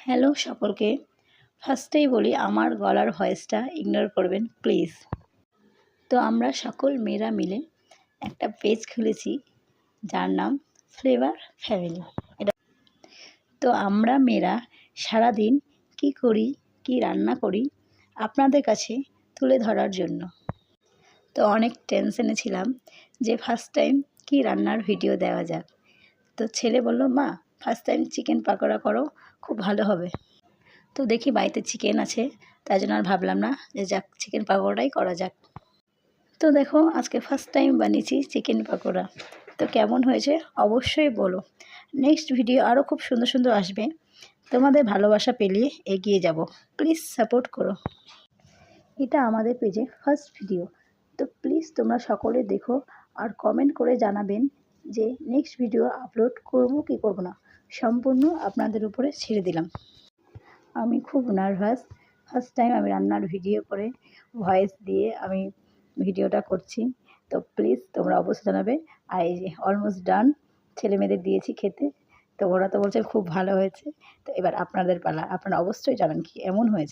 Hello সকলকে। ফার্স্টেই বলি আমার গলার ভয়েসটা ইগনোর করবেন প্লিজ। তো আমরা সকল মেয়েরা মিলে একটা পেজ খুলেছি যার নাম ফ্লেভার ফ্যামিলি। তো আমরা মেয়েরা সারাদিন কি করি, কি রান্না করি আপনাদের কাছে তুলে ধরার জন্য। তো অনেক টেনশনে ছিলাম যে ফার্স্ট টাইম কি রান্নার ভিডিও দেওয়া যাক। তো ছেলে বলল, মা ফার্স্ট টাইম চিকেন পাকোড়া করো, খুব ভালো হবে। তো দেখি বাড়িতে চিকেন আছে, তাই জন্য আর ভাবলাম না যে যাক চিকেন পাকোড়াই করা যাক। তো দেখো আজকে ফার্স্ট টাইম বানিয়েছি চিকেন পাকোড়া। তো কেমন হয়েছে অবশ্যই বলো। নেক্সট ভিডিও আরও খুব সুন্দর সুন্দর আসবে, তোমাদের ভালোবাসা পেলিয়ে এগিয়ে যাব। প্লিজ সাপোর্ট করো। এটা আমাদের পেজে ফার্স্ট ভিডিও, তো প্লিজ তোমরা সকলে দেখো আর কমেন্ট করে জানাবেন যে নেক্সট ভিডিও আপলোড করব কি করব না, সম্পূর্ণ আপনাদের উপরে ছেড়ে দিলাম। আমি খুব নার্ভাস, ফার্স্ট টাইম আমি রান্নার ভিডিও করে ভয়েস দিয়ে আমি ভিডিওটা করছি। তো প্লিজ তোমরা অবশ্যই জানাবে। আর এই যে অলমোস্ট ডান, ছেলে মেয়েদের দিয়েছি খেতে, তো ওরা তো বলছে খুব ভালো হয়েছে। তো এবার আপনাদের পালা, আপনারা অবশ্যই জানান কি এমন হয়েছে।